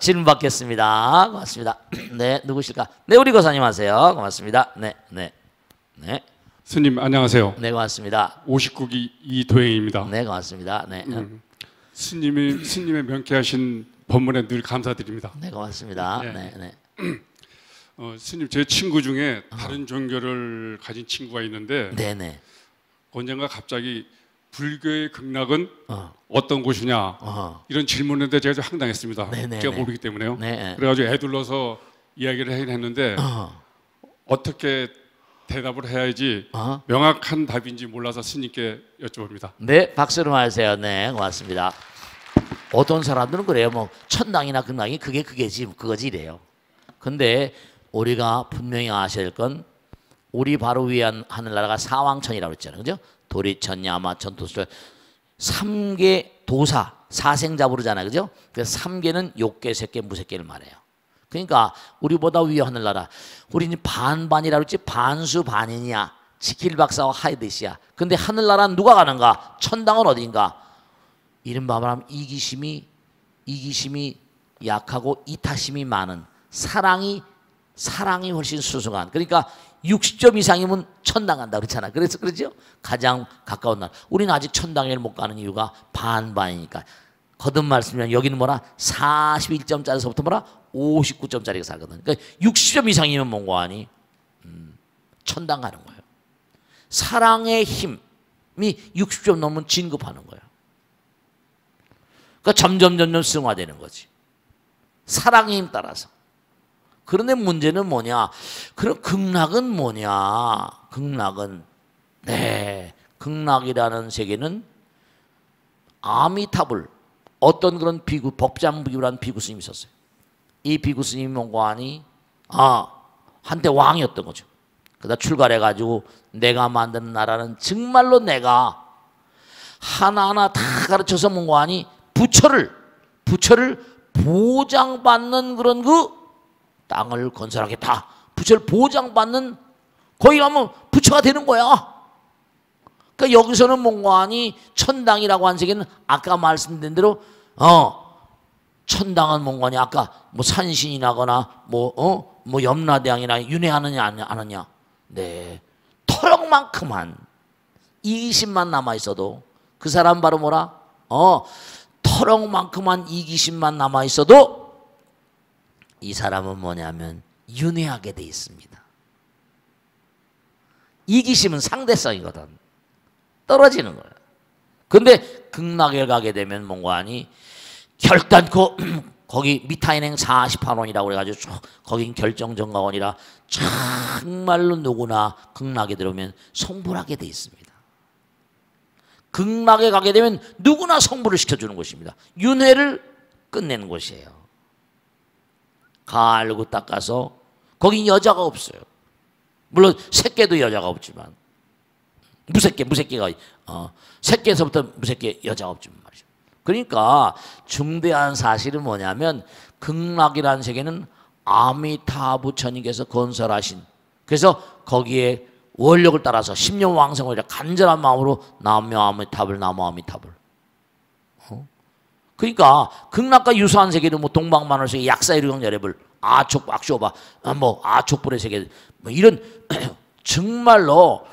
질문 받겠습니다. 고맙습니다. 네, 누구실까? 네, 우리 고사님 하세요. 고맙습니다. 네, 네, 네. 스님 안녕하세요. 네, 고맙습니다. 59기 이도행입니다. 네, 고맙습니다. 네. 스님의 명쾌하신 법문에 늘 감사드립니다. 네, 고맙습니다. 네. 네, 네. 스님 제 친구 중에 다른 종교를 가진 친구가 있는데 네, 네. 언젠가 갑자기 불교의 극락은 어떤 곳이냐 이런 질문인데 제가 좀 황당했습니다. 네네, 제가 네. 모르기 때문에요. 네. 그래가지고 애둘러서 이야기를 하긴 했는데 어떻게 대답을 해야지 명확한 답인지 몰라서 스님께 여쭤봅니다. 네, 박수로 하세요. 네, 고맙습니다. 어떤 사람들은 그래요. 뭐 천당이나 극락이 그게지 그거지 이래요. 근데 우리가 분명히 아셔야 될 건 우리 바로 위에 하늘나라가 사왕천이라고 했잖아요. 그죠? 도리천, 야마천, 도수천 3개 도사, 사생자 부르잖아요. 그죠? 그래서 3개는 욕계, 색계, 무색계를 말해요. 그러니까 우리보다 위에 하늘나라. 우리는 반반이라고 했지 반수 반이냐. 지킬 박사와 하이드시야. 근데 하늘나라는 누가 가는가? 천당은 어딘가? 이른바 말하면 이기심이 약하고 이타심이 많은 사랑이 훨씬 수승한. 그러니까 60점 이상이면 천당 간다 그렇잖아. 그래서 그러죠. 가장 가까운 날. 우리는 아직 천당에 못 가는 이유가 반반이니까. 거듭 말씀이면 여기는 뭐라 41점짜리서부터 뭐라 59점짜리가 살거든. 그러니까 60점 이상이면 뭔가 하니 천당 가는 거예요. 사랑의 힘이 60점 넘으면 진급하는 거예요. 그러니까 점점 승화되는 거지. 사랑의 힘 따라서. 그런데 문제는 뭐냐? 그럼 극락은 뭐냐? 극락은 극락이라는 세계는 아미타불 어떤 그런 비구 법장비구라는 비구 스님이 있었어요. 이 비구 스님이 뭔가 하니 한때 왕이었던 거죠. 그러다 출가해가지고 내가 만드는 나라는 정말로 내가 하나하나 다 가르쳐서 뭔가 하니 부처를 보장받는 그런 그 땅을 건설하겠다. 부처를 보장받는 거기 가면 부처가 되는 거야. 그러니까 여기서는 뭔가 하니 천당이라고 한 세계는 아까 말씀드린 대로 천당은 뭔가 하니 아까 뭐 산신이 나거나 뭐 염라대왕이나 윤회하느냐 안 하느냐. 네. 터럭만큼만 이기심만 남아 있어도 그 사람 바로 뭐라? 터럭만큼만 이기심만 남아 있어도 이 사람은 뭐냐면 윤회하게 돼 있습니다. 이기심은 상대성이거든. 떨어지는 거예요. 근데 극락에 가게 되면 뭔가 하니 결단코 거기 미타인행 48원이라고 그래가지고 거긴 결정정가원이라 정말로 누구나 극락에 들어오면 성불하게 돼 있습니다. 극락에 가게 되면 누구나 성불을 시켜주는 것입니다. 윤회를 끝내는 곳이에요. 갈고 닦아서 거긴 여자가 없어요. 물론 새끼도 여자가 없지만 무새끼가 새끼에서부터 무새끼 여자가 없지만 말이죠. 그러니까 중대한 사실은 뭐냐면 극락이라는 세계는 아미타부처님께서 건설하신 그래서 거기에 원력을 따라서 10년 왕성을 간절한 마음으로 나무 아미타불 그러니까 극락과 유사한 세계는 뭐 동방만월 세계 약사이루경 열애불 아촉 악쇼바 아촉불의 세계 뭐 이런 정말로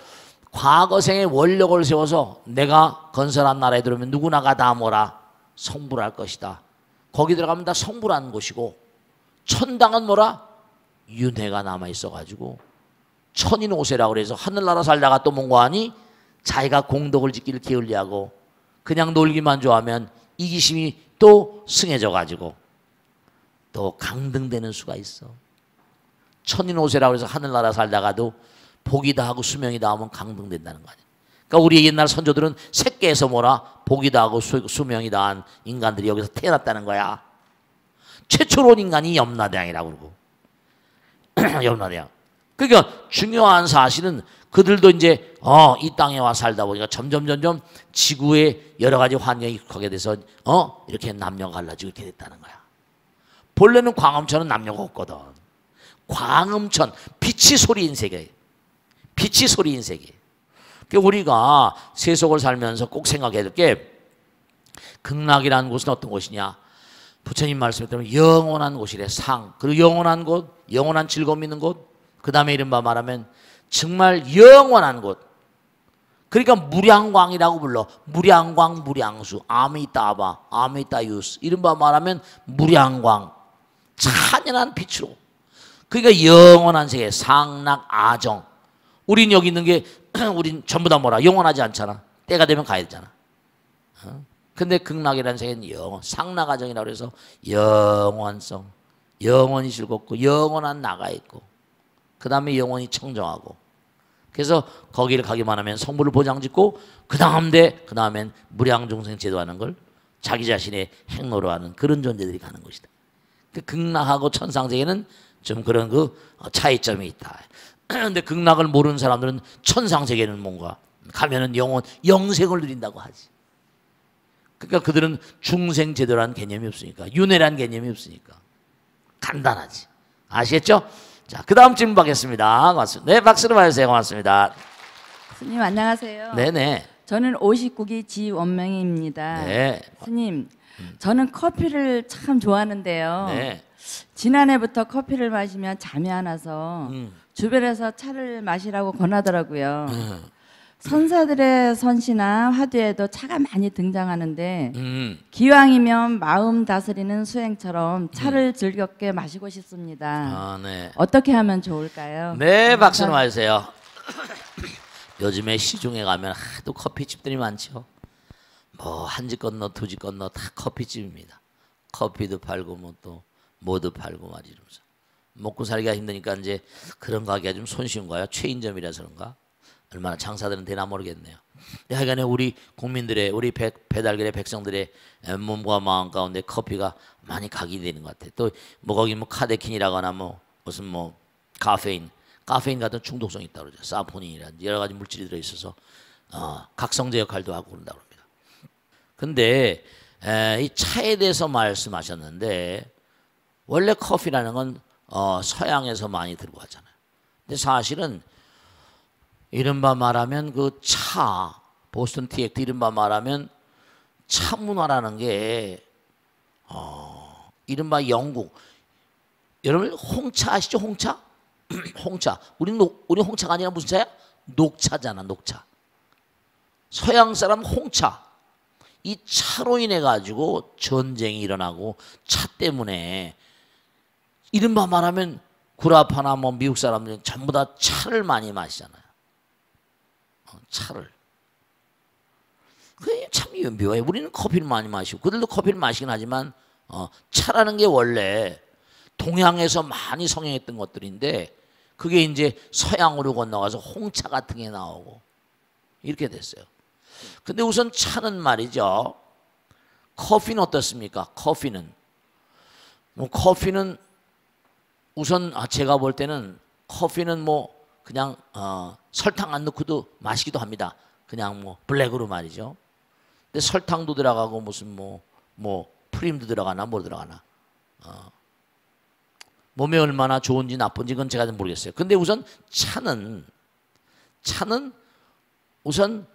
과거생의 원력을 세워서 내가 건설한 나라에 들어오면 누구나가 다 뭐라 성불할 것이다. 거기 들어가면 다 성불하는 곳이고 천당은 뭐라 윤회가 남아 있어가지고 천인오세라고 그래서 하늘나라 살다가 또 뭔가 하니 자기가 공덕을 짓기를 게을리하고 그냥 놀기만 좋아하면 이기심이 또 승해져 가지고 또 강등되는 수가 있어. 천인오세라고 해서 하늘나라 살다가도 복이다 하고 수명이다 하면 강등된다는 거 아니야. 그러니까 우리 옛날 선조들은 새끼에서 뭐라 복이다 하고 수명이다 한 인간들이 여기서 태어났다는 거야. 최초로 온 인간이 염라대왕이라고 그러고 염라대왕. 그러니까 중요한 사실은 그들도 이제 이 땅에 와 살다 보니까 점점 지구의 여러 가지 환경이 익숙하게 돼서 이렇게 남녀가 갈라지고 이렇게 됐다는 거야. 본래는 광음천은 남녀가 없거든. 광음천 빛이 소리인 세계. 빛이 소리인 세계. 그러니까 우리가 세속을 살면서 꼭 생각해야 될 게 극락이라는 곳은 어떤 곳이냐. 부처님 말씀에 따르면 영원한 곳이래. 상. 그리고 영원한 곳, 영원한 즐거움 있는 곳. 그 다음에 이른바 말하면 정말 영원한 곳. 그러니까 무량광이라고 불러. 무량광, 무량수, 아미따바, 아미따유스. 이른바 말하면 무량광, 찬연한 빛으로. 그러니까 영원한 세계, 상락, 아정. 우린 여기 있는 게 우린 전부 다 뭐라 영원하지 않잖아. 때가 되면 가야 되잖아. 근데 극락이라는 세계는 상락아정이라고 해서 영원성, 영원히 즐겁고 영원한 나가 있고 그 다음에 영원히 청정하고, 그래서 거기를 가기만 하면 성불을 보장짓고 그 다음엔 무량중생 제도하는 걸 자기 자신의 행로로 하는 그런 존재들이 가는 것이다. 그 극락하고 천상세계는 좀 그런 그 차이점이 있다. 근데 극락을 모르는 사람들은 천상세계는 뭔가 가면은 영생을 누린다고 하지. 그러니까 그들은 중생 제도라는 개념이 없으니까, 윤회라는 개념이 없으니까 간단하지. 아시겠죠? 자, 그 다음 질문 받겠습니다. 고맙습니다. 네, 박수로 봐주세요. 고맙습니다. 스님 안녕하세요. 네네. 저는 59기 지원명입니다. 네. 스님, 저는 커피를 참 좋아하는데요. 네. 지난해부터 커피를 마시면 잠이 안 와서 주변에서 차를 마시라고 권하더라고요. 선사들의 선시나 화두에도 차가 많이 등장하는데 기왕이면 마음 다스리는 수행처럼 차를 즐겁게 마시고 싶습니다. 아, 네. 어떻게 하면 좋을까요? 네, 박수로 맞으세요. 요즘에 시중에 가면 하도 커피집들이 많죠. 뭐 한 집 건너 두 집 건너 다 커피집입니다. 커피도 팔고 뭐 또 뭐도 팔고 말이 이러면서 먹고 살기가 힘드니까 이제 그런 가게가 좀 손쉬운 거야. 최인점이라서 그런가? 얼마나 장사들은 되나 모르겠네요. 하여간에 우리 국민들의, 우리 배달결의 백성들의 몸과 마음 가운데 커피가 많이 각인되는 것 같아. 또 뭐 거기 뭐 카데킨이라거나 뭐 무슨 뭐 카페인 같은 중독성이 있다고 그러죠. 사포닌이라든지 여러 가지 물질이 들어있어서 각성제 역할도 하고 그런다고 합니다. 근데 이 차에 대해서 말씀하셨는데 원래 커피라는 건 서양에서 많이 들어왔잖아요. 근데 사실은 이른바 말하면 그 차, 보스턴 티액트 이른바 말하면 차 문화라는 게 이른바 영국, 여러분 홍차 아시죠? 홍차? 홍차. 우리 홍차가 아니라 무슨 차야? 녹차잖아, 녹차. 서양 사람 홍차. 이 차로 인해 가지고 전쟁이 일어나고 차 때문에 이른바 말하면 구라파나 뭐 미국 사람들은 전부 다 차를 많이 마시잖아요. 차를. 그게 참 묘해. 우리는 커피를 많이 마시고 그들도 커피를 마시긴 하지만 차라는 게 원래 동양에서 많이 성행했던 것들인데 그게 이제 서양으로 건너가서 홍차 같은 게 나오고 이렇게 됐어요. 근데 우선 차는 말이죠. 커피는 어떻습니까? 커피는 우선 제가 볼 때는 커피는 뭐 그냥 설탕 안 넣고도 마시기도 합니다. 그냥 뭐 블랙으로 말이죠. 근데 설탕도 들어가고 무슨 뭐 프림도 들어가나 뭐 들어가나 몸에 얼마나 좋은지 나쁜지 그건 제가 좀 모르겠어요. 근데 우선 차는 우선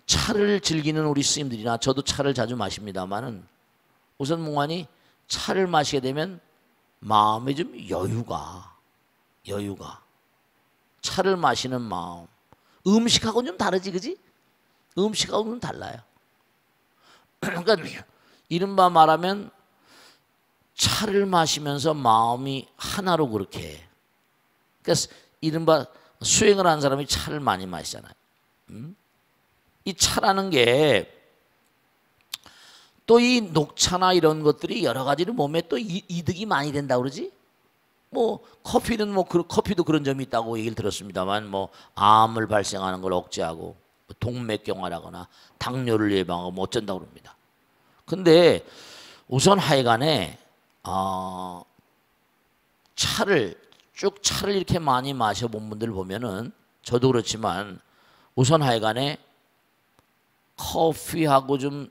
차를 즐기는 우리 스님들이나 저도 차를 자주 마십니다만은 우선 몽환이 차를 마시게 되면 마음에 좀 여유가 차를 마시는 마음. 음식하고는 좀 다르지, 그지? 음식하고는 좀 달라요. 그러니까 이른바 말하면 차를 마시면서 마음이 하나로 그렇게 해. 그러니까 이른바 수행을 하는 사람이 차를 많이 마시잖아요. 이 차라는 게 또 이 녹차나 이런 것들이 여러 가지로 몸에 또 이득이 많이 된다 그러지? 뭐 커피는 커피도 그런 점이 있다고 얘기를 들었습니다만 뭐 암을 발생하는 걸 억제하고 동맥경화라거나 당뇨를 예방하고 뭐 어쩐다고 그럽니다. 근데 우선 하여간에 차를 이렇게 많이 마셔본 분들 보면은 저도 그렇지만 우선 하여간에 커피하고 좀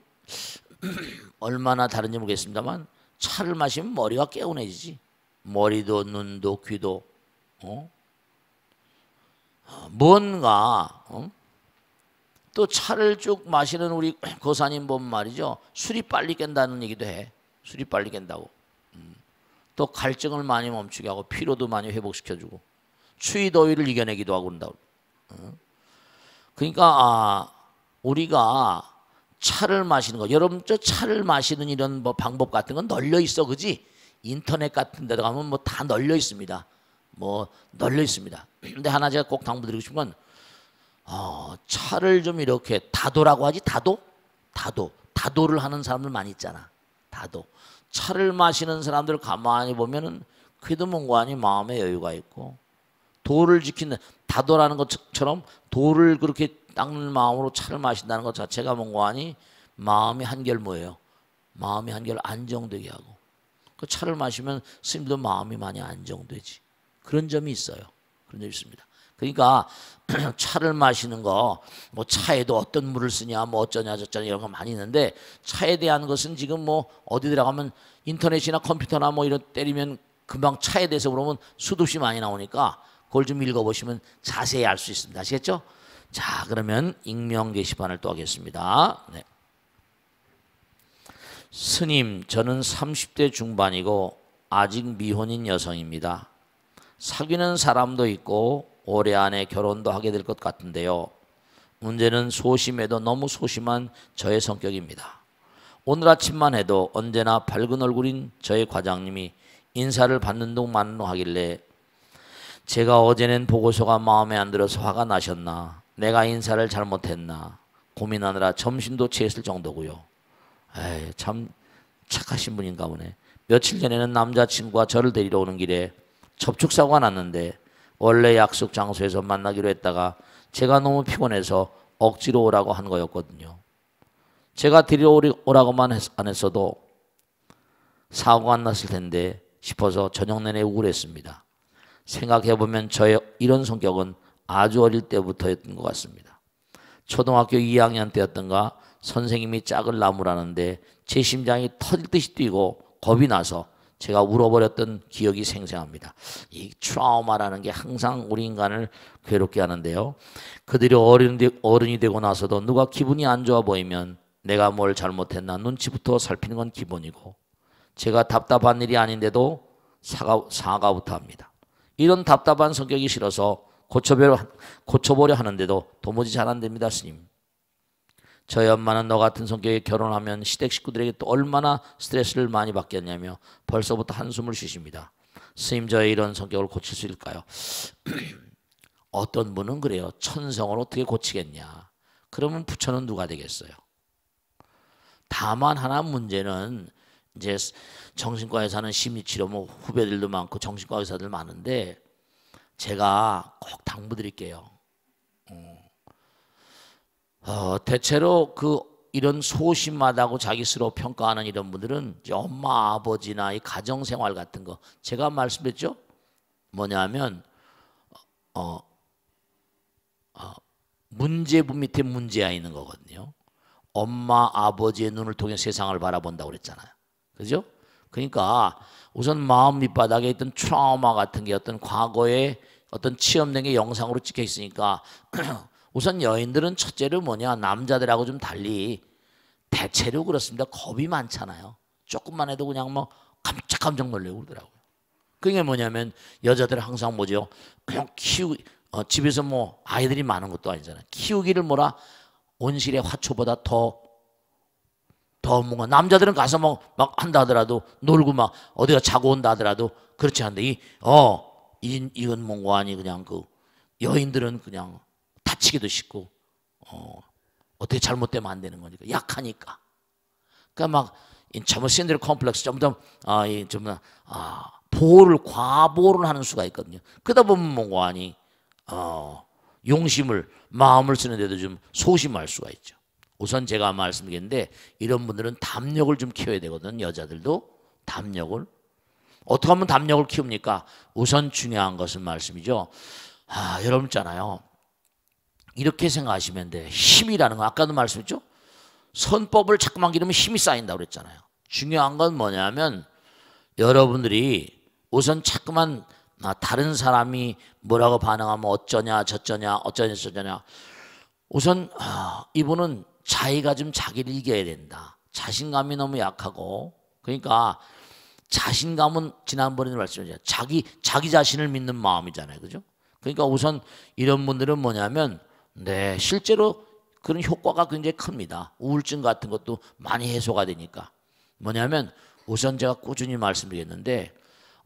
얼마나 다른지 모르겠습니다만 차를 마시면 머리가 개운해지지. 머리도 눈도 귀도 뭔가 또 차를 쭉 마시는 우리 고사님 보면 말이죠. 술이 빨리 깬다는 얘기도 해. 술이 빨리 깬다고. 또 갈증을 많이 멈추게 하고 피로도 많이 회복시켜주고 추위 더위를 이겨내기도 하고 그런다고. 그러니까 우리가 차를 마시는 거, 여러분 저 차를 마시는 이런 뭐 방법 같은 건 널려 있어, 그지? 인터넷 같은 데 가면 뭐 다 널려 있습니다. 뭐 널려 있습니다. 근데 하나 제가 꼭 당부드리고 싶은 건 차를 좀 이렇게 다도라고 하지. 다도를 하는 사람들 많이 있잖아. 다도. 차를 마시는 사람들 가만히 보면은 그래도 뭔가니 마음에 여유가 있고 도를 지키는, 다도라는 것처럼 도를 그렇게 닦는 마음으로 차를 마신다는 것 자체가 뭔가니 마음이 한결 뭐예요? 마음이 한결 안정되게 하고, 그 차를 마시면 스님도 마음이 많이 안정되지. 그런 점이 있어요. 그런 점이 있습니다. 그러니까 차를 마시는 거, 뭐 차에도 어떤 물을 쓰냐, 뭐 어쩌냐 저쩌냐 이런 거 많이 있는데, 차에 대한 것은 지금 뭐 어디 들어가면 인터넷이나 컴퓨터나 뭐 이런 때리면 금방 차에 대해서 물으면 수도 없이 많이 나오니까 그걸 좀 읽어보시면 자세히 알 수 있습니다. 아시겠죠? 자, 그러면 익명 게시판을 또 하겠습니다. 네. 스님, 저는 30대 중반이고 아직 미혼인 여성입니다. 사귀는 사람도 있고 올해 안에 결혼도 하게 될 것 같은데요. 문제는 소심해도 너무 소심한 저의 성격입니다. 오늘 아침만 해도 언제나 밝은 얼굴인 저의 과장님이 인사를 받는 둥 마는 둥 하길래 제가 어제 낸 보고서가 마음에 안 들어서 화가 나셨나, 내가 인사를 잘못했나 고민하느라 점심도 취했을 정도고요. 에이, 참 착하신 분인가 보네. 며칠 전에는 남자친구가 저를 데리러 오는 길에 접촉사고가 났는데 원래 약속 장소에서 만나기로 했다가 제가 너무 피곤해서 억지로 오라고 한 거였거든요. 제가 데리러 오라고만 안 했어도 사고가 안 났을 텐데 싶어서 저녁 내내 우울했습니다. 생각해보면 저의 이런 성격은 아주 어릴 때부터였던 것 같습니다. 초등학교 2학년 때였던가 선생님이 짝을 나무라는데 제 심장이 터질 듯이 뛰고 겁이 나서 제가 울어버렸던 기억이 생생합니다. 이 트라우마라는 게 항상 우리 인간을 괴롭게 하는데요. 그들이 어른이 되고 나서도 누가 기분이 안 좋아 보이면 내가 뭘 잘못했나 눈치부터 살피는 건 기본이고, 제가 답답한 일이 아닌데도 사과부터 합니다. 이런 답답한 성격이 싫어서 고쳐보려 하는데도 도무지 잘 안 됩니다, 스님. 저희 엄마는 너 같은 성격에 결혼하면 시댁 식구들에게 또 얼마나 스트레스를 많이 받겠냐며 벌써부터 한숨을 쉬십니다. 스님, 저의 이런 성격을 고칠 수 있을까요? 어떤 분은 그래요. 천성을 어떻게 고치겠냐. 그러면 부처는 누가 되겠어요? 다만 하나 문제는 이제 정신과 의사는 심리치료 뭐 후배들도 많고 정신과 의사들 많은데 제가 꼭 당부드릴게요. 대체로 이런 소심하다고 자기 스스로 평가하는 이런 분들은 이제 엄마 아버지나 이 가정생활 같은 거, 제가 말씀드렸죠? 뭐냐면 문제부 밑에 문제가 있는 거거든요. 엄마 아버지의 눈을 통해 세상을 바라본다고 그랬잖아요. 그죠? 그러니까 우선 마음 밑바닥에 있던 트라우마 같은 게 어떤 과거에 어떤 치염된 게 영상으로 찍혀 있으니까 우선 여인들은 첫째로 뭐냐, 남자들하고 좀 달리 대체로 그렇습니다. 겁이 많잖아요. 조금만 해도 그냥 뭐 깜짝 놀래고 그러더라고요. 그게 뭐냐면 여자들은 항상 뭐죠? 그냥 집에서 뭐 아이들이 많은 것도 아니잖아요. 키우기를 뭐라 온실의 화초보다 더 뭔가, 남자들은 가서 막 한다 하더라도 놀고 막 어디가 자고 온다 하더라도 그렇지 않은데 이건 뭔가 아니 그냥 여인들은 그냥 다치기도 쉽고 어떻게 잘못되면 안 되는 거니까 약하니까. 그러니까 막 참 신데렐라 컴플렉스 점점 과보호를 하는 수가 있거든요. 그러다 보면 뭔가 아니 용심을 마음을 쓰는데도 좀 소심할 수가 있죠. 우선 제가 말씀드리는데 이런 분들은 담력을 좀 키워야 되거든. 여자들도 담력을. 어떻게 하면 담력을 키웁니까? 우선 중요한 것은 말씀이죠. 여러분 있잖아요. 이렇게 생각하시면 돼. 힘이라는 거 아까도 말씀했죠. 선법을 자꾸만 기르면 힘이 쌓인다고 그랬잖아요. 중요한 건 뭐냐면 여러분들이 우선 자꾸만 다른 사람이 뭐라고 반응하면 어쩌냐 저쩌냐 우선 이분은 자기가 좀 자기를 이겨야 된다. 자신감이 너무 약하고 그러니까 자신감은 지난번에 말씀드렸잖아요. 자기 자신을 믿는 마음이잖아요. 그죠? 그러니까 우선 이런 분들은 뭐냐면 네, 실제로 그런 효과가 굉장히 큽니다. 우울증 같은 것도 많이 해소가 되니까. 뭐냐면 우선 제가 꾸준히 말씀드리겠는데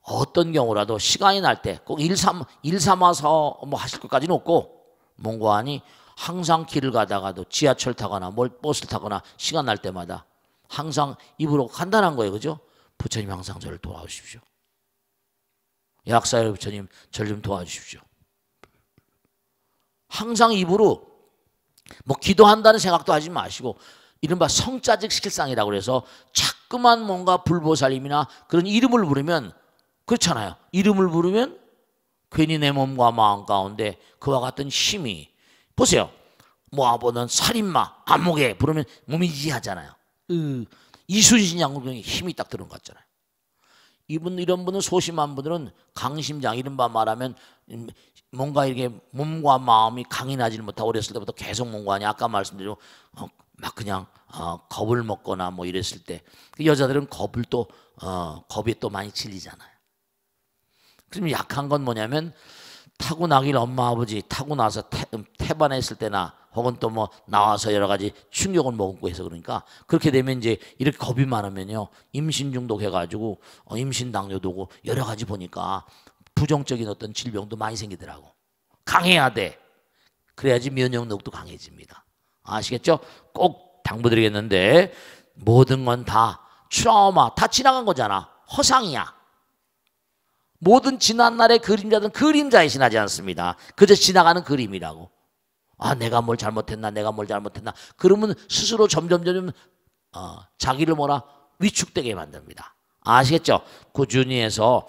어떤 경우라도 시간이 날 때 꼭 일 삼아서 뭐 하실 것까지는 없고 뭔가 하니 항상 길을 가다가도 지하철 타거나 버스를 타거나 시간 날 때마다 항상 입으로 간단한 거예요. 그죠? 부처님 항상 저를 도와주십시오. 약사의 부처님 저를 좀 도와주십시오. 항상 입으로 뭐 기도한다는 생각도 하지 마시고 이른바 성자직 식상이라고 그래서 자꾸만 뭔가 불보살님이나 그런 이름을 부르면 그렇잖아요. 이름을 부르면 괜히 내 몸과 마음 가운데 그와 같은 힘이 보세요. 모아보는 살인마 암흑에 부르면 몸이 이하잖아요. 이순신 장군의 힘이 딱 들은 것 같잖아요. 이런 분은 소심한 분들은 강심장 이른바 말하면 뭔가 이렇게 몸과 마음이 강인하지 못하고 어렸을 때부터 계속 뭔가 하냐 아까 말씀드린 막 그냥 겁을 먹거나 뭐 이랬을 때 여자들은 겁이 또 많이 질리잖아요. 그럼 약한 건 뭐냐면 타고나길 엄마 아버지 타고 나서 태반했을 때나 혹은 또 뭐 나와서 여러 가지 충격을 먹고 해서 그러니까 그렇게 되면 이제 이렇게 겁이 많으면요 임신 중독해가지고 임신 당뇨도 오고 여러 가지 보니까 부정적인 어떤 질병도 많이 생기더라고. 강해야 돼. 그래야지 면역력도 강해집니다. 아시겠죠? 꼭 당부드리겠는데 모든 건 다 트라우마 다 지나간 거잖아. 허상이야. 모든 지난날의 그림자든 그림자에 지나지 않습니다. 그저 지나가는 그림이라고. 아 내가 뭘 잘못했나 내가 뭘 잘못했나 그러면 스스로 점점 자기를 위축되게 만듭니다. 아시겠죠? 꾸준히 해서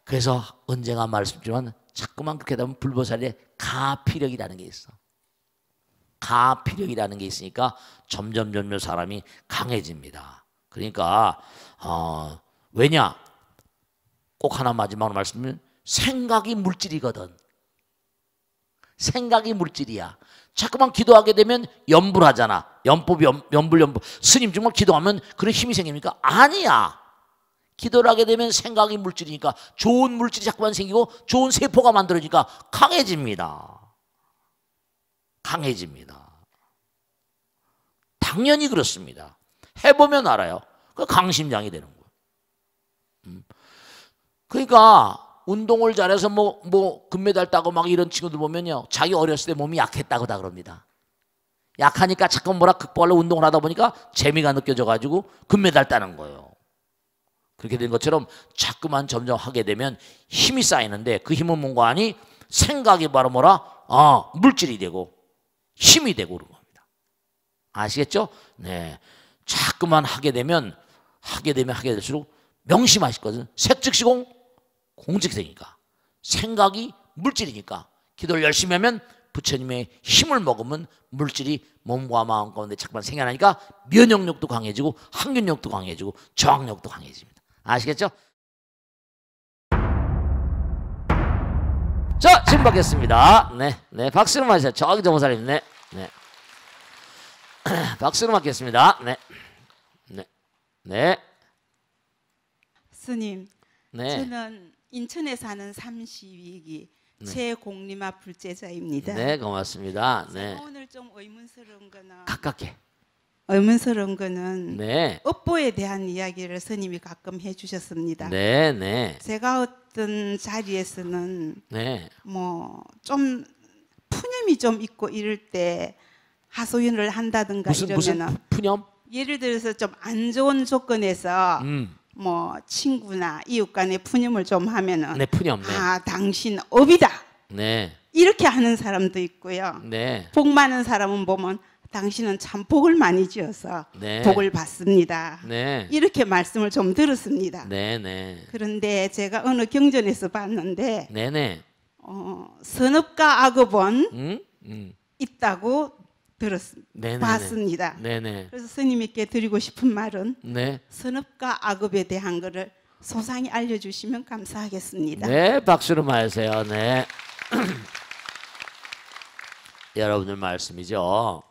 그래서 언젠가 말씀드리지만 자꾸만 그렇게 되면 불보살의 가피력이라는 게 있어. 가피력이라는 게 있으니까 점점 사람이 강해집니다. 그러니까 왜냐? 꼭 하나 마지막으로 말씀드리면 생각이 물질이거든. 생각이 물질이야. 자꾸만 기도하게 되면 염불하잖아. 염불. 스님 정말 기도하면 그런 힘이 생깁니까? 아니야. 기도를 하게 되면 생각이 물질이니까 좋은 물질이 자꾸만 생기고 좋은 세포가 만들어지니까 강해집니다. 강해집니다. 당연히 그렇습니다. 해보면 알아요. 그 강심장이 되는 거예요. 그러니까 운동을 잘해서 금메달 따고 막 이런 친구들 보면요. 자기 어렸을 때 몸이 약했다고 다 그럽니다. 약하니까 자꾸 극복하려고 운동을 하다 보니까 재미가 느껴져가지고 금메달 따는 거예요. 그렇게 된 것처럼 자꾸만 점점 하게 되면 힘이 쌓이는데 그 힘은 뭔가 하니 생각이 바로 물질이 되고 힘이 되고 그런 겁니다. 아시겠죠? 네. 자꾸만 하게 될수록 명심하시거든. 색즉시공 공즉색이니까 생각이 물질이니까 기도를 열심히 하면 부처님의 힘을 먹으면 물질이 몸과 마음 가운데 자꾸만 생겨나니까 면역력도 강해지고 항균력도 강해지고 저항력도 강해집니다. 아시겠죠? 자, 질문 받겠습니다. 네, 박수로 맞으세요. 저기 정보사님, 네. 박수로 맞겠습니다. 네. 스님, 네. 저는 인천에 사는 32기 최공리마 불제자입니다. 네, 고맙습니다. 네. 제가 오늘 좀 의문스러운 거는 네. 업보에 대한 이야기를 스님이 가끔 해주셨습니다. 네. 제가 어떤 자리에서는 네. 좀 푸념이 좀 있고 이럴 때 하소연을 한다든가 이러면은 무슨 푸념? 예를 들어서 좀 안 좋은 조건에서 친구나 이웃 간에 푸념을 좀 하면은 네, 푸념. 네. 당신 업이다. 네. 이렇게 하는 사람도 있고요. 네. 복 많은 사람은 보면 당신은 참 복을 많이 지어서 네. 복을 받습니다. 네. 이렇게 말씀을 좀 들었습니다. 네. 그런데 제가 어느 경전에서 봤는데 네. 선업과 악업은 있다고 네네. 봤습니다. 네네. 그래서 스님께 드리고 싶은 말은 네. 선업과 악업에 대한 거를 소상히 알려주시면 감사하겠습니다. 네, 박수로 맞으세요. 네. 여러분들 말씀이죠.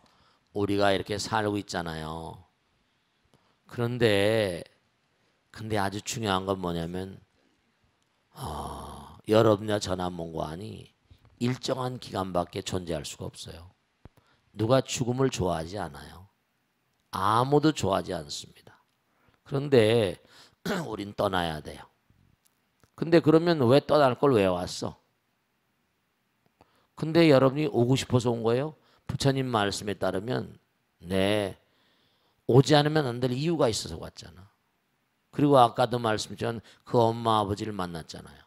우리가 이렇게 살고 있잖아요. 그런데 근데 아주 중요한 건 뭐냐면 여러분이나 저나 몽고하니 일정한 기간밖에 존재할 수가 없어요. 누가 죽음을 좋아하지 않아요. 아무도 좋아하지 않습니다. 그런데 우린 떠나야 돼요. 근데 그러면 왜 떠날 걸 왜 왔어? 근데 여러분이 오고 싶어서 온 거예요? 부처님 말씀에 따르면 네, 오지 않으면 안 될 이유가 있어서 왔잖아. 그리고 아까도 말씀드렸지만 그 엄마 아버지를 만났잖아요.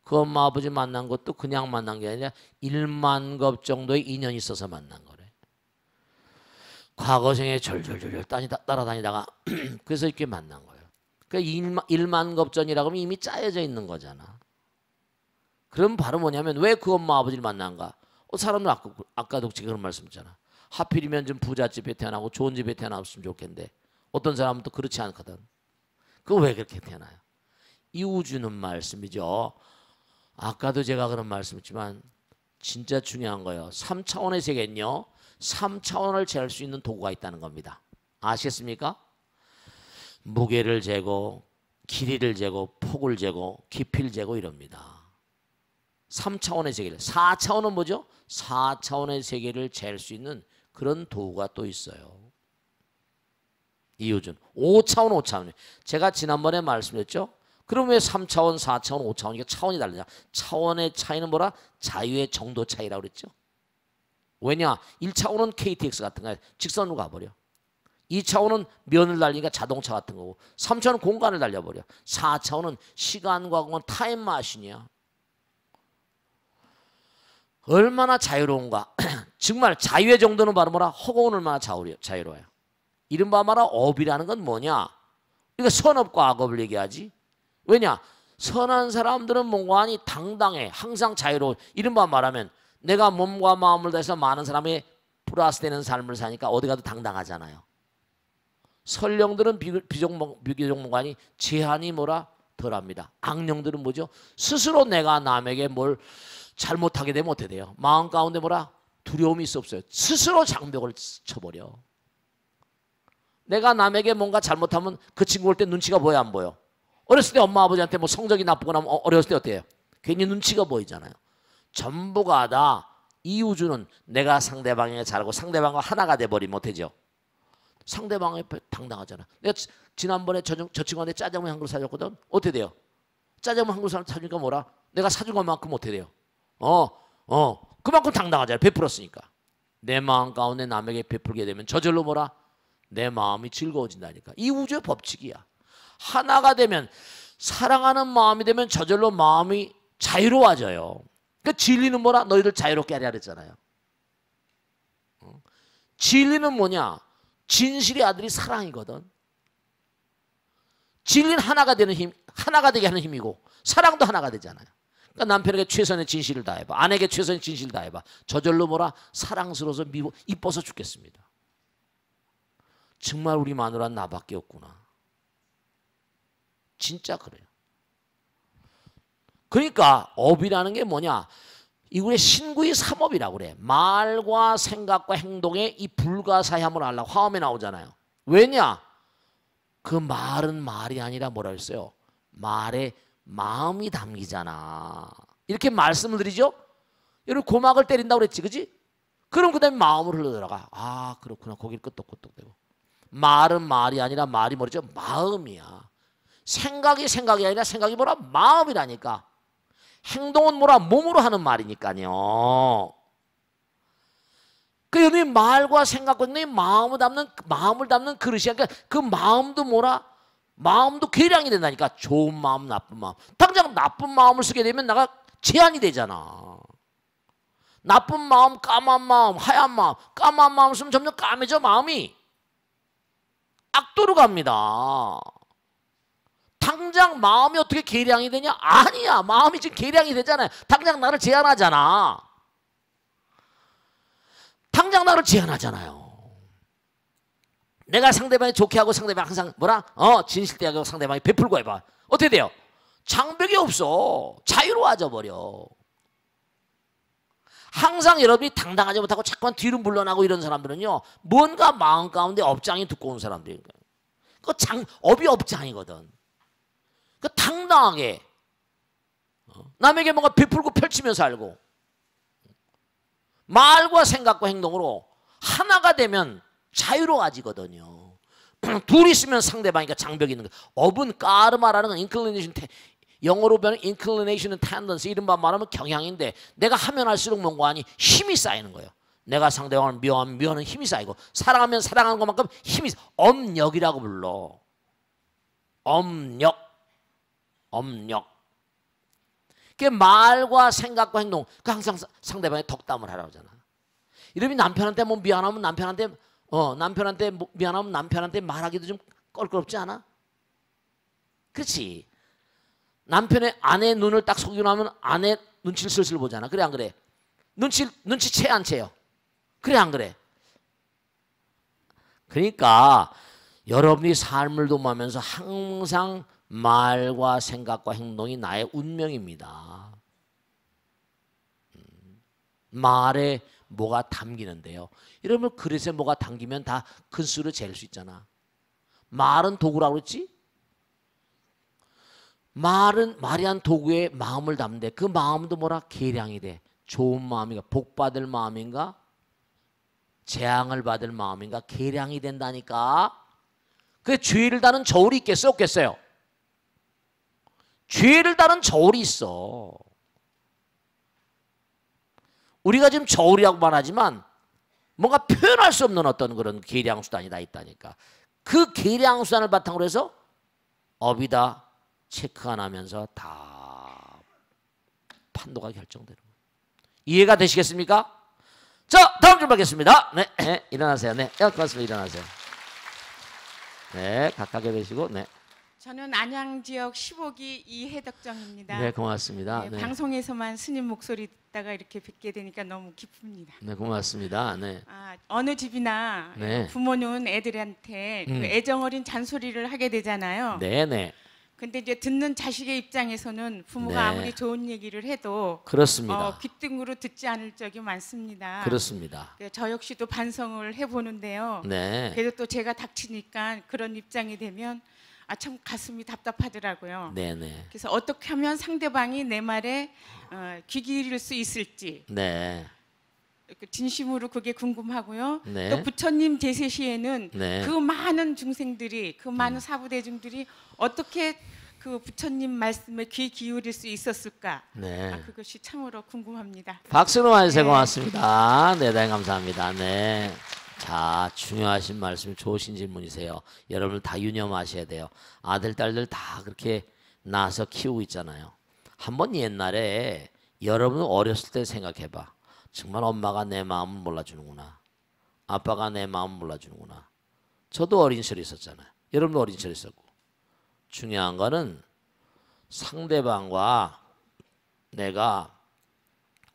그 엄마 아버지 만난 것도 그냥 만난 게 아니라 1만 겁 정도의 인연이 있어서 만난 거래. 과거생에 절절절 따라다니다가 그래서 이렇게 만난 거예요. 그러니까 1만 겁 전이라고 하면 이미 짜여져 있는 거잖아. 그럼 바로 뭐냐면 왜 그 엄마 아버지를 만난가? 사람들 아까도 제가 그런 말씀했잖아. 하필이면 좀 부잣집에 태어나고 좋은 집에 태어났으면 좋겠는데 어떤 사람은 또 그렇지 않거든. 그거 왜 그렇게 태어나요? 이유 주는 말씀이죠. 아까도 제가 그런 말씀했지만 진짜 중요한 거예요. 3차원의 세계는요. 3차원을 재할 수 있는 도구가 있다는 겁니다. 아시겠습니까? 무게를 재고 길이를 재고 폭을 재고 깊이를 재고 이럽니다. 3차원의 세계를. 4차원은 뭐죠? 4차원의 세계를 잴 수 있는 그런 도구가 또 있어요. 이유준 5차원 5차원. 제가 지난번에 말씀드렸죠. 그럼 왜 3차원 4차원 5차원이니까 차원이 다르냐? 차원의 차이는 뭐라? 자유의 정도 차이라고 그랬죠. 왜냐? 1차원은 KTX 같은 거야. 직선으로 가버려. 2차원은 면을 달리니까 자동차 같은 거고 3차원은 공간을 달려버려. 4차원은 시간과 공간 타임마신이야. 얼마나 자유로운가. 정말 자유의 정도는 바로 뭐라? 허공은 얼마나 자유로워요. 이른바 말하 업이라는 건 뭐냐? 그러니까 선업과 악업을 얘기하지. 왜냐? 선한 사람들은 몽고하니 당당해. 항상 자유로워. 이른바 말하면 내가 몸과 마음을 다해서 많은 사람이 플러스 되는 삶을 사니까 어디 가도 당당하잖아요. 선령들은 비교적 몽고하니 제한이 뭐라? 덜합니다. 악령들은 뭐죠? 스스로 내가 남에게 뭘 잘못하게 되면 어떻게 돼요? 마음 가운데 뭐라? 두려움이 있어 없어요. 스스로 장벽을 쳐버려. 내가 남에게 뭔가 잘못하면 그 친구 올 때 눈치가 보여 안 보여? 어렸을 때 엄마 아버지한테 뭐 성적이 나쁘거나 어렸을 때 어때요? 괜히 눈치가 보이잖아요. 전부가 다 이유주는 내가 상대방에게 잘하고 상대방과 하나가 돼버리면 어때죠? 상대방에 당당하잖아. 내가 지난번에 저 친구한테 짜장면 한 그릇 사줬거든. 어떻게 돼요? 짜장면 한 그릇 사주니까 뭐라? 내가 사준 것만큼 어떻게 돼요? 그만큼 당당하잖아요. 베풀었으니까. 내 마음 가운데 남에게 베풀게 되면 저절로 뭐라? 내 마음이 즐거워진다니까. 이 우주의 법칙이야. 하나가 되면 사랑하는 마음이 되면 저절로 마음이 자유로워져요. 그러니까 진리는 뭐라? 너희들 자유롭게 하려 그랬잖아요. 진리는 뭐냐? 진실의 아들이 사랑이거든. 진리는 하나가 되는 힘, 하나가 되게 하는 힘이고 사랑도 하나가 되잖아요. 그러니까 남편에게 최선의 진실을 다해봐. 아내에게 최선의 진실을 다해봐. 저절로 뭐라? 사랑스러워서 이뻐서 죽겠습니다. 정말 우리 마누라는 나밖에 없구나. 진짜 그래요. 그러니까 업이라는 게 뭐냐? 이거의 신구의 삼업이라고 그래. 말과 생각과 행동의 이 불가사의함을 하려고 화엄에 나오잖아요. 왜냐? 그 말은 말이 아니라 뭐라 했어요? 말에 마음이 담기잖아. 이렇게 말씀을 드리죠? 여러분 고막을 때린다고 그랬지, 그지? 그럼 그 다음에 마음으로 흘러들어가. 아 그렇구나. 거기를 끄떡끄떡대고. 말은 말이 아니라 말이 뭐죠? 마음이야. 생각이 아니라 생각이 뭐라? 마음이라니까. 행동은 뭐라? 몸으로 하는 말이니까요. 그 여러분이 말과 생각과 마음을 담는 그릇이야. 그러니까 그 마음도 뭐라? 마음도 계량이 된다니까. 좋은 마음, 나쁜 마음. 당장 나쁜 마음을 쓰게 되면 나가 제한이 되잖아. 나쁜 마음, 까만 마음, 하얀 마음. 까만 마음 쓰면 점점 까매져 마음이. 악도로 갑니다. 당장 마음이 어떻게 계량이 되냐? 아니야. 마음이 지금 계량이 되잖아요. 당장 나를 제한하잖아. 당장 나를 제한하잖아요. 내가 상대방이 좋게 하고 상대방 항상 뭐라? 진실되게 하고 상대방이 베풀고 해봐. 어떻게 돼요? 장벽이 없어. 자유로워져 버려. 항상 여러분이 당당하지 못하고 자꾸만 뒤로 물러나고 이런 사람들은요. 뭔가 마음 가운데 업장이 두꺼운 사람들인 거예요. 업이 업장이거든. 그 당당하게 남에게 뭔가 베풀고 펼치며 살고 말과 생각과 행동으로 하나가 되면 자유로워지거든요. 둘이 있으면 상대방이니까 장벽이 있는 거예요. 업은 까르마라는 건 inclination, 영어로 배우는 inclination은 tendency, 이른바 말하면 경향인데 내가 하면 할수록 뭔가 하니 힘이 쌓이는 거예요. 내가 상대방을 미워하면 미워하는 힘이 쌓이고 사랑하면 사랑하는 것만큼 힘이 엄력이라고 불러. 엄력. 그게 말과 생각과 행동. 그 항상 상대방의 덕담을 하라고 하잖아. 이러면 남편한테 뭐 미안하면 남편한테 뭐 미안하면 남편한테 말하기도 좀 껄끄럽지 않아? 그렇지. 남편의 아내의 눈을 딱 속이고 나면 아내 눈치를 슬슬 보잖아. 그래 안 그래? 눈치 채 안 채요? 그래 안 그래? 그러니까 여러분이 삶을 도모하면서 항상 말과 생각과 행동이 나의 운명입니다. 말에 뭐가 담기는데요. 여러분 그릇에 뭐가 담기면 다 큰술을 잴 수 있잖아. 말은 도구라고 그랬지? 말이 한 도구에 마음을 담는데 그 마음도 뭐라? 계량이래. 좋은 마음인가? 복받을 마음인가? 재앙을 받을 마음인가? 계량이 된다니까. 그 죄를 다는 저울이 있겠어요? 없겠어요? 죄를 다는 저울이 있어. 우리가 지금 저울이라고 말하지만 뭔가 표현할 수 없는 어떤 그런 계량수단이 다 있다니까. 그 계량수단을 바탕으로 해서 업이다 체크 안 하면서 다 판도가 결정되는 거예요. 이해가 되시겠습니까? 자, 다음 줄 받겠습니다. 네, 일어나세요. 네, 고맙습니다. 일어나세요. 네, 가깝게 되시고, 네. 저는 안양 지역 15기 이혜덕정입니다. 네, 고맙습니다. 네, 네. 방송에서만 스님 목소리 듣다가 이렇게 뵙게 되니까 너무 기쁩니다. 네, 고맙습니다. 네. 어느 집이나 네. 부모는 애들한테 그 애정어린 잔소리를 하게 되잖아요. 네, 네. 근데 이제 듣는 자식의 입장에서는 부모가 네. 아무리 좋은 얘기를 해도 그렇습니다. 귓등으로 듣지 않을 적이 많습니다. 그렇습니다. 저 역시도 반성을 해보는데요. 네. 그래도 또 제가 닥치니까 그런 입장이 되면 참 가슴이 답답하더라고요. 네네. 그래서 어떻게 하면 상대방이 내 말에 귀 기울일 수 있을지 네. 진심으로 그게 궁금하고요. 네. 또 부처님 제세 시에는 네. 그 많은 중생들이 그 많은 사부 대중들이 어떻게 그 부처님 말씀에 귀 기울일 수 있었을까? 네. 그것이 참으로 궁금합니다. 박수로 와주세요. 네. 고맙습니다. 네, 대단히 감사합니다. 네. 자, 중요하신 말씀, 좋으신 질문이세요. 여러분 다 유념하셔야 돼요. 아들, 딸들 다 그렇게 낳아서 키우고 있잖아요. 한번 옛날에 여러분 어렸을 때 생각해봐. 정말 엄마가 내 마음을 몰라주는구나. 아빠가 내 마음을 몰라주는구나. 저도 어린 시절에 있었잖아요. 여러분도 어린 시절에 있었고. 중요한 거는 상대방과 내가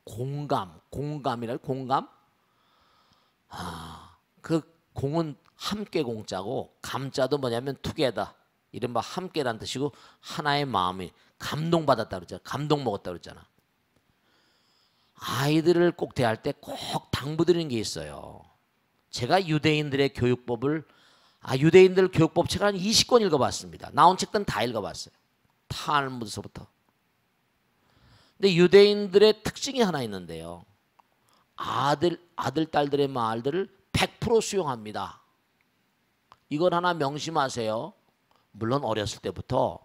공감이랄 공감? 그 공은 함께 공자고 감자도 뭐냐면 투게더 이른바 함께란 뜻이고 하나의 마음이 감동받았다 그랬잖아. 감동 먹었다 그랬잖아. 아이들을 꼭 대할 때 꼭 당부드리는 게 있어요. 제가 유대인들의 교육법을 유대인들 교육법 책을 한 20권 읽어봤습니다. 나온 책들은 다 읽어봤어요. 탈무드서부터. 근데 유대인들의 특징이 하나 있는데요. 아들, 딸들의 말들을 100% 수용합니다. 이걸 하나 명심하세요. 물론 어렸을 때부터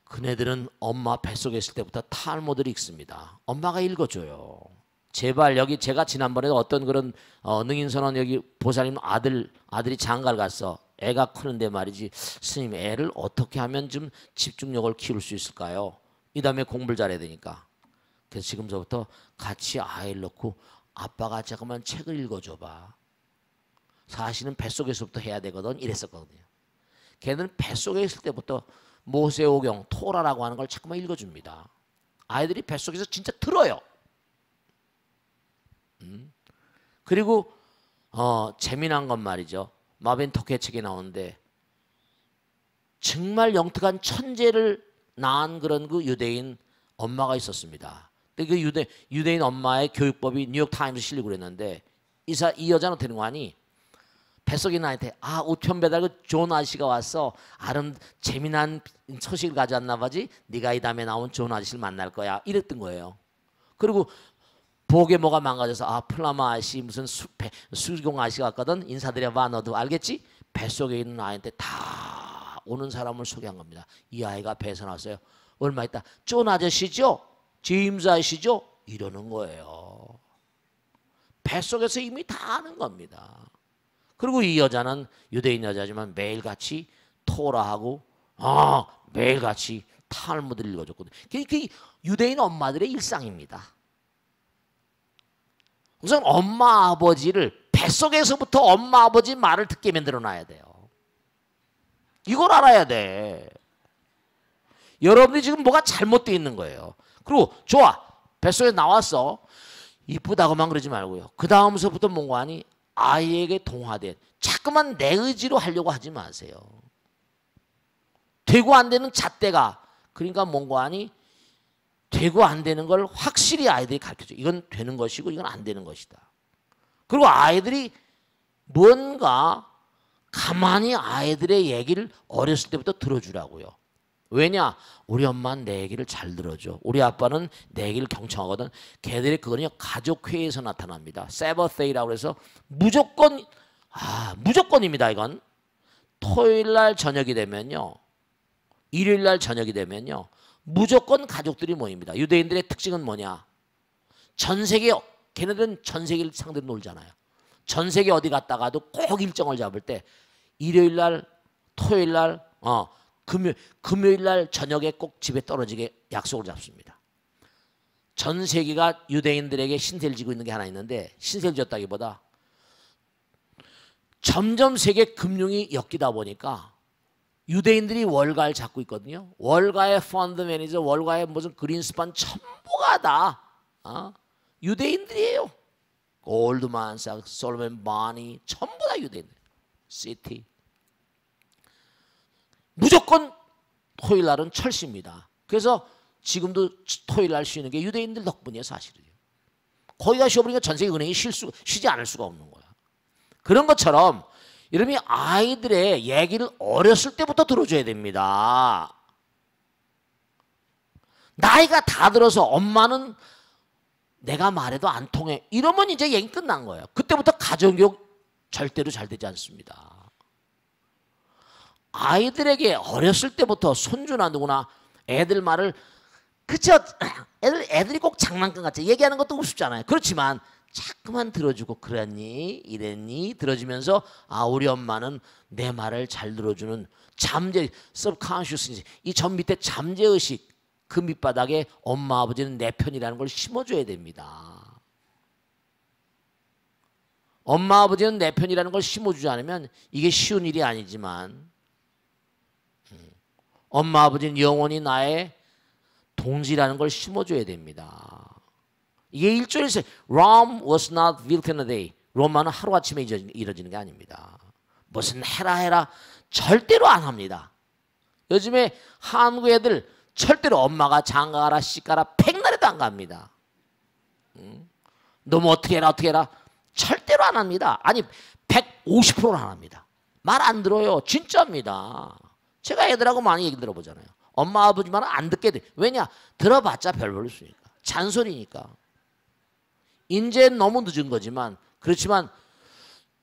그네들은 엄마 뱃속에 있을 때부터 탈무드를 읽습니다. 엄마가 읽어줘요. 제발 여기 제가 지난번에 어떤 그런 능인선원 여기 보살님 아들이 장가를 갔어. 애가 크는데 말이지. 스님 애를 어떻게 하면 좀 집중력을 키울 수 있을까요? 이 다음에 공부를 잘해야 되니까. 그래서 지금서부터 같이 아이를 놓고 아빠가 잠깐만 책을 읽어줘봐. 사실은 뱃속에서부터 해야 되거든. 이랬었거든요. 걔는 뱃속에 있을 때부터 모세오경, 토라라고 하는 걸 자꾸만 읽어줍니다. 아이들이 뱃속에서 진짜 들어요. 그리고 재미난 건 말이죠. 마벤 토케 책에 나오는데 정말 영특한 천재를 낳은 그런 그 유대인 엄마가 있었습니다. 근데 그 유대인 엄마의 교육법이 뉴욕타임스 실리고 그랬는데 이 여자는 어떻게 되는 거 아니? 뱃속에 있는 아이한테 우편 배달 그 좋은 아저씨가 왔어. 재미난 소식을 가져왔나 보지. 네가 이 다음에 나온 좋은 아저씨를 만날 거야. 이랬던 거예요. 그리고 복에 뭐가 망가져서 플라마 아저씨 무슨 수공 아저씨 같거든. 인사드려봐 너도. 알겠지? 뱃속에 있는 아이한테 다 오는 사람을 소개한 겁니다. 이 아이가 배에서 나왔어요. 얼마 있다. 존 아저씨죠? 제임스 아저씨죠? 이러는 거예요. 뱃속에서 이미 다 아는 겁니다. 그리고 이 여자는 유대인 여자지만 매일같이 토라하고 매일같이 탈무드를 읽어줬거든요. 그게 유대인 엄마들의 일상입니다. 우선 엄마 아버지를 뱃속에서부터 엄마 아버지 말을 듣게 만들어놔야 돼요. 이걸 알아야 돼. 여러분들이 지금 뭐가 잘못되어 있는 거예요. 그리고 좋아. 뱃속에 나왔어. 이쁘다고만 그러지 말고요. 그 다음서부터 뭔가 하니 아이에게 동화된 자꾸만 내 의지로 하려고 하지 마세요. 되고 안 되는 잣대가 그러니까 뭔가 하니 되고 안 되는 걸 확실히 아이들이 가르쳐줘. 이건 되는 것이고 이건 안 되는 것이다. 그리고 아이들이 뭔가 가만히 아이들의 얘기를 어렸을 때부터 들어주라고요. 왜냐? 우리 엄마는 내 얘기를 잘 들어줘. 우리 아빠는 내 얘기를 경청하거든. 걔들이 그거는요 가족회의에서 나타납니다. 세버데이라고 해서 무조건입니다. 이건 토요일날 저녁이 되면요, 일요일날 저녁이 되면요 무조건 가족들이 모입니다. 유대인들의 특징은 뭐냐? 전 세계 걔네들은 전 세계를 상대로 놀잖아요. 전 세계 어디 갔다가도 꼭 일정을 잡을 때 일요일날, 토요일날, 금요일날 저녁에 꼭 집에 떨어지게 약속을 잡습니다. 전 세계가 유대인들에게 신세를 지고 있는 게 하나 있는데 신세를 졌다기보다 점점 세계 금융이 엮이다 보니까 유대인들이 월가를 잡고 있거든요. 월가의 펀드 매니저, 월가의 무슨 그린스판 전부가 다 유대인들이에요. 골드만삭, 솔로몬 바니 전부 다 유대인들. 시티. 무조건 토요일 날은 철시입니다. 그래서 지금도 토요일 날 쉬는 게 유대인들 덕분이에요, 사실은요. 거기가 쉬어버리니까 전 세계 은행이 쉬지 않을 수가 없는 거야. 그런 것처럼 여러분이 아이들의 얘기를 어렸을 때부터 들어줘야 됩니다. 나이가 다 들어서 엄마는 내가 말해도 안 통해 이러면 이제 얘기 끝난 거예요. 그때부터 가정교육 절대로 잘 되지 않습니다. 아이들에게 어렸을 때부터 손주나 누구나 애들 말을 그쵸? 애들이 꼭 장난감 같이 얘기하는 것도 우습잖아요. 그렇지만 자꾸만 들어주고 그랬니? 이랬니? 들어주면서 우리 엄마는 내 말을 잘 들어주는 잠재 subconscious 이 전 밑에 잠재의식 그 밑바닥에 엄마 아버지는 내 편이라는 걸 심어줘야 됩니다. 엄마 아버지는 내 편이라는 걸 심어주지 않으면 이게 쉬운 일이 아니지만 엄마 아버지는 영원히 나의 동지라는 걸 심어줘야 됩니다. 이게 1절에서 Rome was not built in a day. 로마는 하루아침에 이루어지는 게 아닙니다. 무슨 해라 절대로 안 합니다. 요즘에 한국 애들 절대로 엄마가 장가가라 시가라 백날에도 안 갑니다. 너무 어떻게 해라 절대로 안 합니다. 아니 150%는 안 합니다. 말 안 들어요. 진짜입니다. 제가 애들하고 많이 얘기 들어보잖아요. 엄마 아버지 말은 안 듣게 돼. 왜냐? 들어봤자 별별 없으니까. 잔소리니까. 인제는 너무 늦은 거지만 그렇지만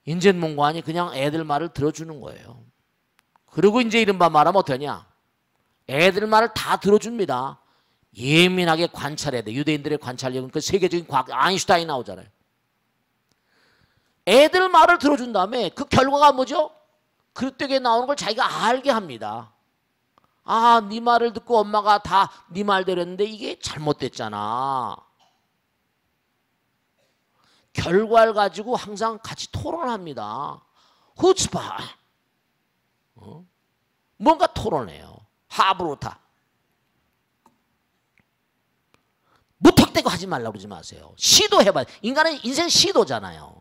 인제는 뭔가 아니 그냥 애들 말을 들어주는 거예요. 그리고 이제 이른바 말하면 어떠냐? 애들 말을 다 들어줍니다. 예민하게 관찰해야 돼. 유대인들의 관찰력은 그 세계적인 과학 아인슈타인 나오잖아요. 애들 말을 들어준 다음에 그 결과가 뭐죠? 그때에 나오는 걸 자기가 알게 합니다. 네 말을 듣고 엄마가 다 네 말대로 했는데 이게 잘못됐잖아. 결과를 가지고 항상 같이 토론합니다. 후츠파. 뭔가 토론해요. 하브로타. 무턱대고 하지 말라고 그러지 마세요. 시도해봐야 돼. 인간은 인생 시도잖아요.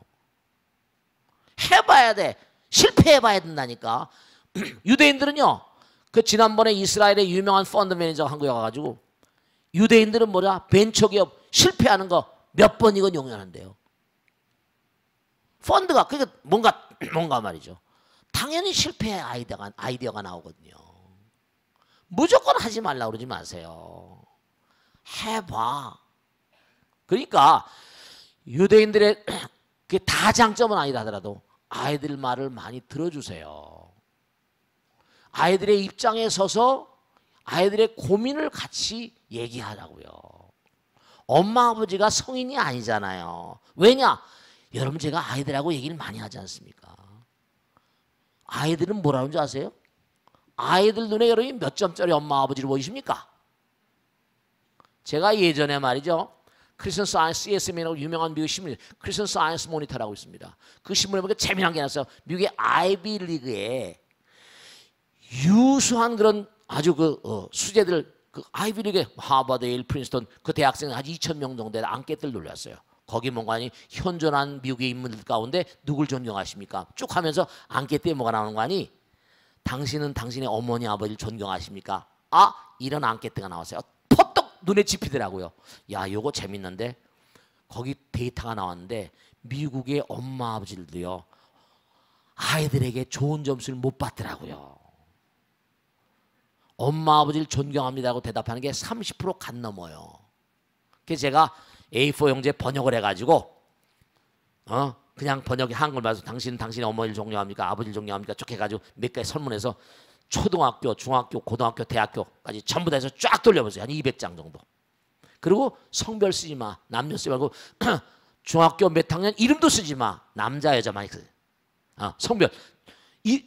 해봐야 돼. 실패해봐야 된다니까. 유대인들은요. 그 지난번에 이스라엘의 유명한 펀드 매니저가 한국에 와가지고 유대인들은 뭐냐? 벤처기업 실패하는 거 몇 번이건 용인한대요. 펀드가 그러니까 뭔가 뭔가 말이죠. 당연히 실패의 아이디어가 나오거든요. 무조건 하지 말라고 그러지 마세요. 해봐. 그러니까 유대인들의 그게 다 장점은 아니다 하더라도 아이들 말을 많이 들어주세요. 아이들의 입장에 서서 아이들의 고민을 같이 얘기하라고요. 엄마 아버지가 성인이 아니잖아요. 왜냐? 여러분 제가 아이들하고 얘기를 많이 하지 않습니까? 아이들은 뭐라는 줄 아세요? 아이들 눈에 여러분이 몇 점짜리 엄마 아버지를 보이십니까? 제가 예전에 말이죠. 크리스천 사이언스 CSM이라고 유명한 미국 신문 크리스천 사이언스 모니터라고 있습니다. 그 신문에 보니까 재미난 게 나왔어요. 미국의 아이비 리그에 유수한 그런 아주 수재들 그 아이비 리그에 하버드, 예일, 프린스턴 그 대학생 한 2,000명 정도의 앙케트를 돌렸어요. 거기 뭔가 현존한 미국의 인물들 가운데 누굴 존경하십니까? 쭉 하면서 앙케트에 뭐가 나오는 거 아니? 당신은 당신의 어머니 아버지를 존경하십니까? 아 이런 앙케트가 나왔어요. 퍼뜩 눈에 집히더라고요. 야 요거 재밌는데 거기 데이터가 나왔는데 미국의 엄마 아버지들도요 아이들에게 좋은 점수를 못 받더라고요. 엄마 아버지를 존경합니다라고 대답하는 게 30% 간 넘어요. 그래서 제가 A4 형제 번역을 해가지고 그냥 번역이 한글 말해서 당신은 당신의 어머니를 존경합니까? 아버지를 존경합니까? 쭉 해가지고 몇 가지 설문해서 초등학교, 중학교, 고등학교, 대학교까지 전부 다 해서 쫙 돌려보세요. 한 200장 정도. 그리고 성별 쓰지 마. 남녀 쓰지 말고 중학교 몇 학년 이름도 쓰지 마. 남자, 여자 많이 쓰세요. 성별.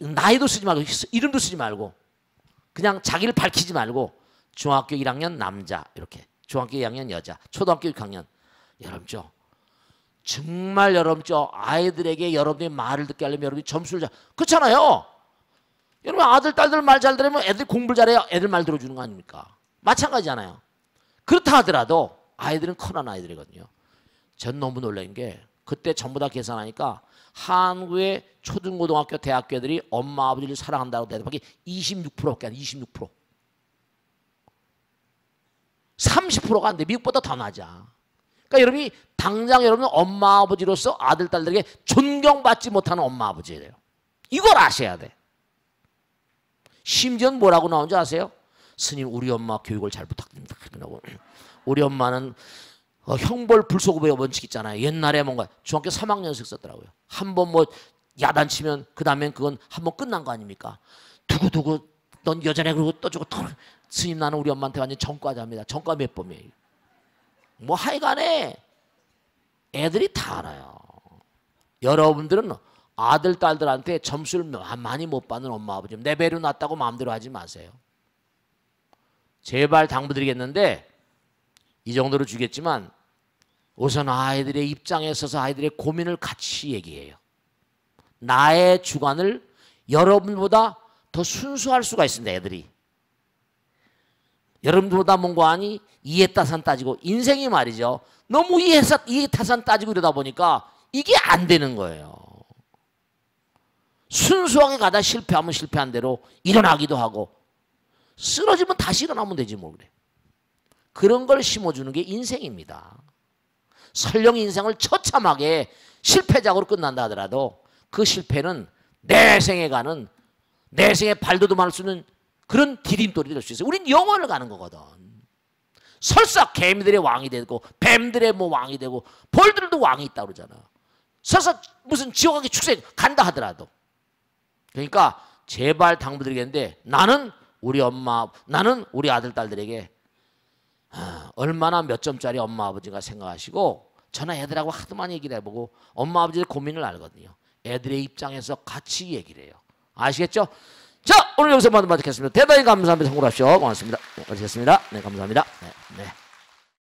나이도 쓰지 말고 이름도 쓰지 말고 그냥 자기를 밝히지 말고 중학교 1학년 남자 이렇게 중학교 2학년 여자 초등학교 6학년 여러분죠. 정말 여러분죠. 아이들에게 여러분의 말을 듣게 하려면 여러분이 점수를 그렇잖아요. 여러분 아들 딸들 말 잘 들으면 애들 공부를 잘해야 애들 말 들어주는 거 아닙니까? 마찬가지잖아요. 그렇다 하더라도 아이들은 커난 아이들이거든요. 전 너무 놀란 게 그때 전부 다 계산하니까 한국의 초등고등학교 대학교 애들이 엄마 아버지를 사랑한다고 대답하기 26%밖에 안 돼. 26%. 30%가 안 돼. 미국보다 더 낮아. 그러니까 여러분이 당장 여러분은 엄마 아버지로서 아들 딸들에게 존경받지 못하는 엄마 아버지예요. 이걸 아셔야 돼. 심지어는 뭐라고 나온지 아세요? 스님 우리 엄마 교육을 잘 부탁드립니다. 우리 엄마는 형벌 불소급의 원칙 있잖아요. 옛날에 뭔가 중학교 3학년씩 썼더라고요. 한 번 뭐 야단치면 그 다음엔 그건 한 번 끝난 거 아닙니까? 두고두고 넌 여전해 그러고 떠주고 스님 나는 우리 엄마한테 완전 전과자입니다. 전과 몇 범이에요. 뭐 하여간에 애들이 다 알아요. 여러분들은 아들 딸들한테 점수를 많이 못 받는 엄마 아버지 레벨이 낮다고 마음대로 하지 마세요. 제발 당부드리겠는데 이 정도로 주겠지만 우선 아이들의 입장에 서서 아이들의 고민을 같이 얘기해요. 나의 주관을 여러분보다 더 순수할 수가 있습니다. 애들이. 여러분들보다 뭔가 아니 이해타산 따지고 인생이 말이죠. 너무 이해타산 따지고 이러다 보니까 이게 안 되는 거예요. 순수하게 가다 실패하면 실패한 대로 일어나기도 하고 쓰러지면 다시 일어나면 되지 뭐 그래. 그런 걸 심어주는 게 인생입니다. 설령 인생을 처참하게 실패작으로 끝난다 하더라도 그 실패는 내 생에 가는 내 생에 발돋움할 수 있는 그런 디딤돌이 될 수 있어요. 우린 영원을 가는 거거든. 설사 개미들의 왕이 되고 뱀들의 뭐 왕이 되고 벌들도 왕이 있다 그러잖아. 설사 무슨 지옥하게 축세 간다 하더라도. 그러니까 제발 당부드리겠는데 나는 우리 엄마 나는 우리 아들 딸들에게 얼마나 몇 점짜리 엄마 아버지가 생각하시고 저는 애들하고 하도 많이 얘기를 해보고 엄마 아버지의 고민을 알거든요. 애들의 입장에서 같이 얘기를 해요. 아시겠죠? 자 오늘 여기서 마치겠습니다. 대단히 감사합니다. 성공하십시오. 고맙습니다. 네, 마치겠습니다. 네 감사합니다. 네.